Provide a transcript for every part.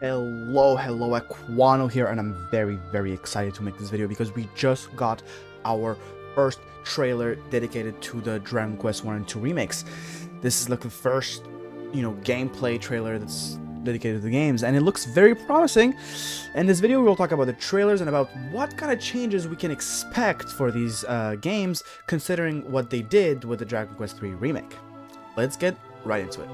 Hello, Acwano here, and I'm very excited to make this video because we just got our first trailer dedicated to the Dragon Quest 1 and 2 remakes. This is like the first, gameplay trailer that's dedicated to the games, and it looks very promising. In this video, we'll talk about the trailers and about what kind of changes we can expect for these games, considering what they did with the Dragon Quest 3 remake. Let's get right into it.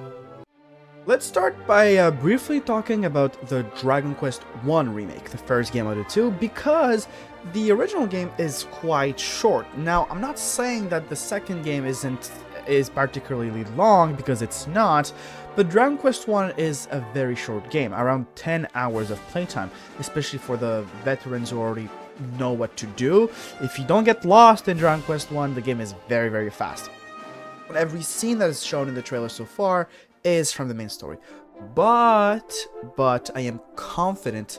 Let's start by briefly talking about the Dragon Quest 1 remake, the first game of the two, because the original game is quite short. Now, I'm not saying that the second game is particularly long, because it's not, but Dragon Quest 1 is a very short game, around 10 hours of playtime, especially for the veterans who already know what to do. If you don't get lost in Dragon Quest 1, the game is very fast. Every scene that is shown in the trailer so far is from the main story, but I am confident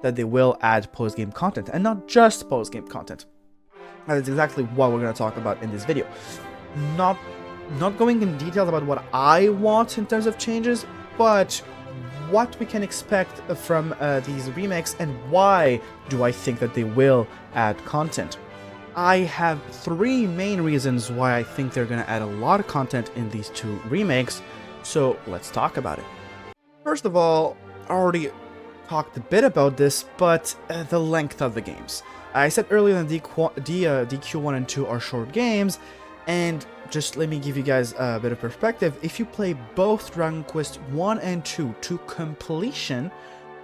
that they will add post-game content, and not just post-game content. That is exactly what we're going to talk about in this video. Not going in details about what I want in terms of changes, but what we can expect from these remakes, and why do I think that they will add content. I have three main reasons why I think they're going to add a lot of content in these two remakes. So let's talk about it. First of all, I already talked a bit about this, but the length of the games. I said earlier that DQ1 and 2 are short games, and just let me give you guys a bit of perspective. If you play both Dragon Quest 1 and 2 to completion,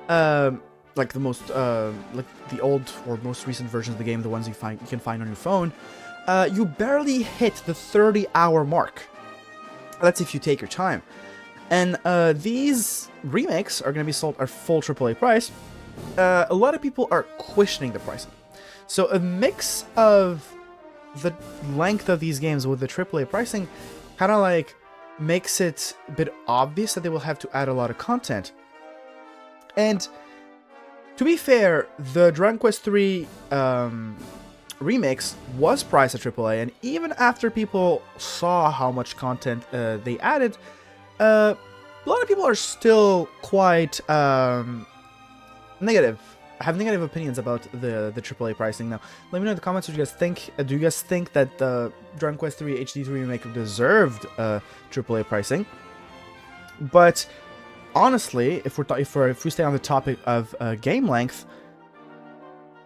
like the most, like the old or most recent versions of the game, the ones you can find on your phone, you barely hit the 30-hour mark. That's if you take your time. And these remakes are going to be sold at full AAA price. A lot of people are questioning the pricing. So a mix of the length of these games with the AAA pricing kind of like makes it a bit obvious that they will have to add a lot of content. And to be fair, the Dragon Quest 3 remakes was priced at AAA, and even after people saw how much content they added, a lot of people are still quite negative. Have negative opinions about the AAA pricing. Now, let me know in the comments what you guys think. Do you guys think that the Dragon Quest 3 HD-2D remake deserved AAA pricing? But honestly, if we stay on the topic of game length,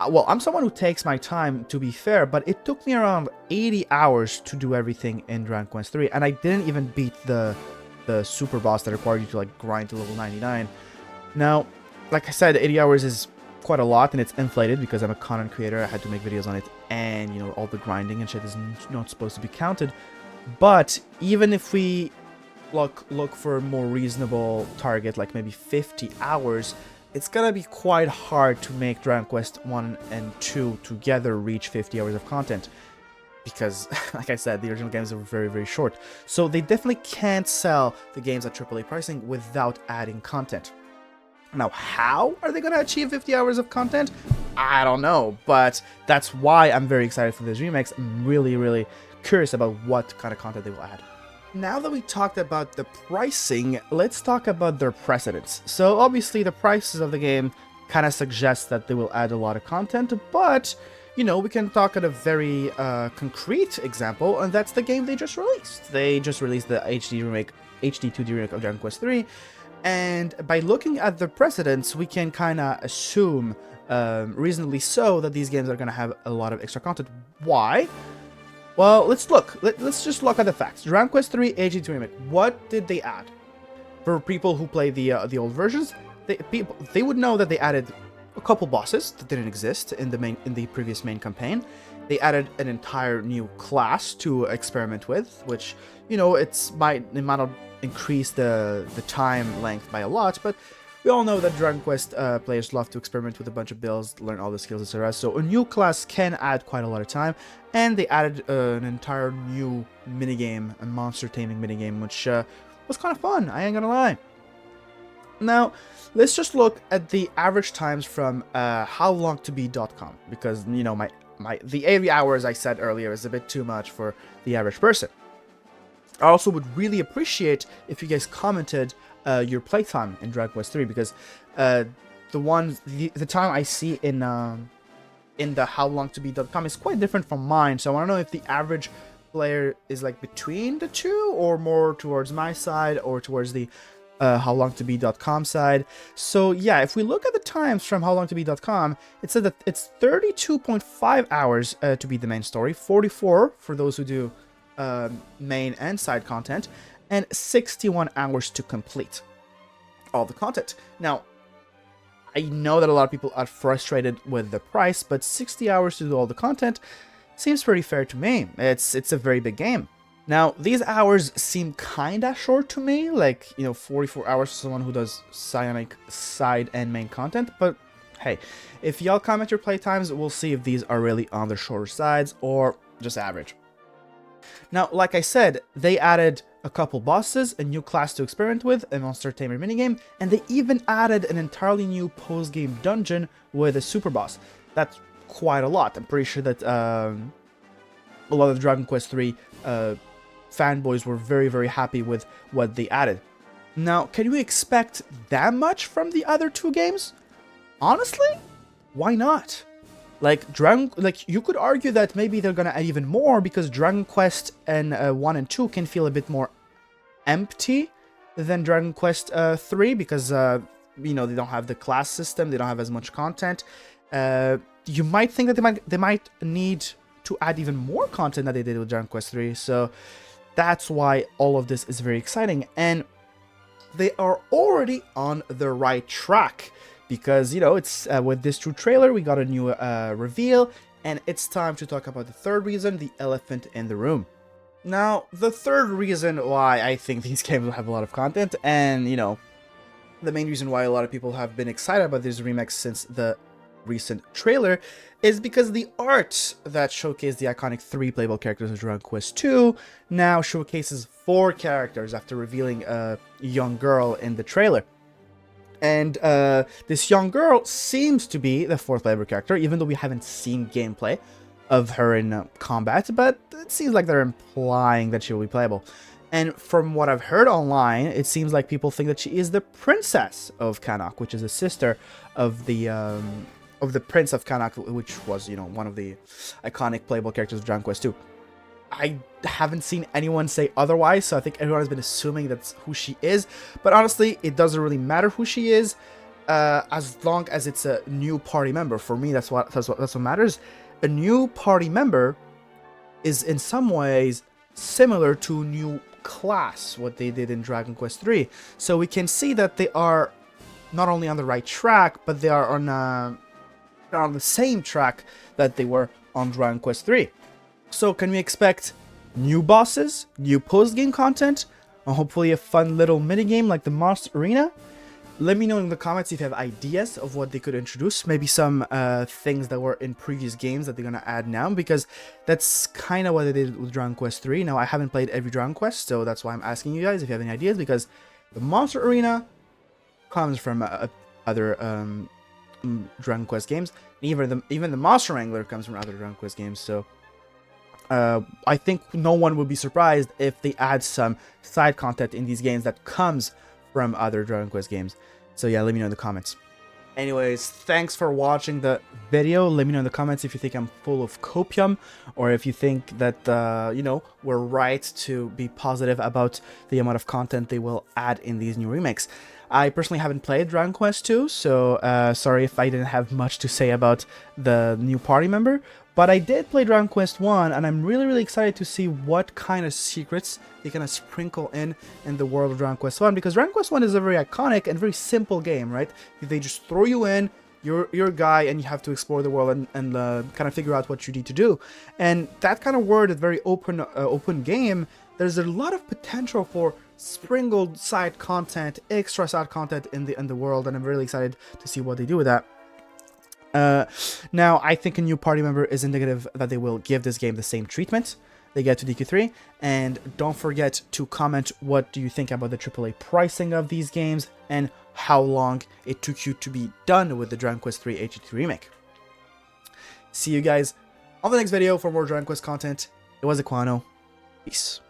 well, I'm someone who takes my time, to be fair, but it took me around 80 hours to do everything in Dragon Quest 3, and I didn't even beat the super boss that required you to like grind to level 99. Now, like I said, 80 hours is quite a lot, and it's inflated because I'm a content creator. I had to make videos on it, and all the grinding and shit is not supposed to be counted. But even if we look for a more reasonable target, like maybe 50 hours, it's gonna be quite hard to make Dragon Quest 1 and 2 together reach 50 hours of content, because, like I said, the original games are very short. So they definitely can't sell the games at AAA pricing without adding content. Now, how are they gonna achieve 50 hours of content? I don't know, but that's why I'm very excited for these remakes. I'm really curious about what kind of content they will add. Now that we talked about the pricing, let's talk about their precedents. So obviously the prices of the game kind of suggest that they will add a lot of content, but we can talk at a very concrete example, and that's the game they just released. They just released the HD-2D remake of Dragon Quest 3, and by looking at the precedents, we can kind of assume, reasonably so, that these games are going to have a lot of extra content. Why? Well, let's look. Let's just look at the facts. Dragon Quest 3 HD-2 remake. What did they add? For people who play the old versions, they would know that they added a couple bosses that didn't exist in the previous main campaign. They added an entire new class to experiment with, which it might not increase the time length by a lot, but we all know that Dragon Quest players love to experiment with a bunch of builds, learn all the skills, etc. So a new class can add quite a lot of time, and they added an entire new minigame, a monster taming minigame, which was kind of fun, I ain't gonna lie. Now, let's just look at the average times from howlongtobeat.com, because, the 80 hours I said earlier is a bit too much for the average person. I also would really appreciate if you guys commented your playtime in Dragon Quest 3, because the time I see in the howlongtobeat.com is quite different from mine. So I want to know if the average player is like between the two, or more towards my side, or towards the howlongtobeat.com side. So yeah, if we look at the times from howlongtobeat.com, it said that it's 32.5 hours to beat the main story, 44 for those who do main and side content, and 61 hours to complete all the content. Now, I know that a lot of people are frustrated with the price, but 60 hours to do all the content seems pretty fair to me. It's a very big game. Now, these hours seem kinda short to me, like, 44 hours for someone who does side and main content, but hey, if y'all comment your playtimes, we'll see if these are really on the shorter sides or just average. Now, like I said, they added a couple bosses, a new class to experiment with, a monster tamer minigame, and they even added an entirely new post-game dungeon with a super boss. That's quite a lot. I'm pretty sure that a lot of the Dragon Quest 3 fanboys were very, very happy with what they added. Now, can we expect that much from the other two games? Honestly, why not? Like, you could argue that maybe they're gonna add even more, because Dragon Quest and 1 and 2 can feel a bit more empty than Dragon Quest 3, because they don't have the class system, they don't have as much content. You might think that they might need to add even more content than they did with Dragon Quest 3, so that's why all of this is very exciting, and they are already on the right track, because it's with this true trailer we got a new reveal, and it's time to talk about the third reason, the elephant in the room. Now, the third reason why I think these games will have a lot of content, and the main reason why a lot of people have been excited about these remakes since the recent trailer, is because the art that showcased the iconic 3 playable characters of Dragon Quest 2 now showcases 4 characters after revealing a young girl in the trailer. And this young girl seems to be the 4th playable character, even though we haven't seen gameplay of her in combat, but it seems like they're implying that she will be playable. And from what I've heard online, it seems like people think that she is the princess of Cannock, which is a sister of the Prince of Cannock, which was, one of the iconic playable characters of Dragon Quest 2. I haven't seen anyone say otherwise, so I think everyone has been assuming that's who she is. But honestly, it doesn't really matter who she is, as long as it's a new party member. For me, that's what matters. A new party member is in some ways similar to new class, what they did in Dragon Quest 3. So we can see that they are not only on the right track, but they are on the same track that they were on Dragon Quest 3. So can we expect new bosses, new post-game content, and hopefully a fun little minigame like the Monster Arena? Let me know in the comments if you have ideas of what they could introduce, maybe some things that were in previous games that they're gonna add now, because that's kind of what they did with Dragon Quest 3. Now, I haven't played every Dragon Quest, so that's why I'm asking you guys if you have any ideas, because the Monster Arena comes from other Dragon Quest games, and even the Monster Wrangler comes from other Dragon Quest games, so I think no one would be surprised if they add some side content in these games that comes from other Dragon Quest games. So yeah, let me know in the comments. Anyways, thanks for watching the video. Let me know in the comments if you think I'm full of copium, or if you think that, we're right to be positive about the amount of content they will add in these new remakes. I personally haven't played Dragon Quest 2, so sorry if I didn't have much to say about the new party member, but I did play Dragon Quest 1, and I'm really, really excited to see what kind of secrets they kind of sprinkle in the world of Dragon Quest 1, because Dragon Quest 1 is a very iconic and very simple game, right? They just throw you in, you're a guy, and you have to explore the world and kind of figure out what you need to do. And that kind of world, that very open game, there's a lot of potential for sprinkled side content, extra side content in the world, and I'm really excited to see what they do with that. Now, I think a new party member is indicative that they will give this game the same treatment they get to DQ3, and don't forget to comment what do you think about the AAA pricing of these games, and how long it took you to be done with the Dragon Quest 3 HD-2D remake. See you guys on the next video for more Dragon Quest content. It was acwano. Peace.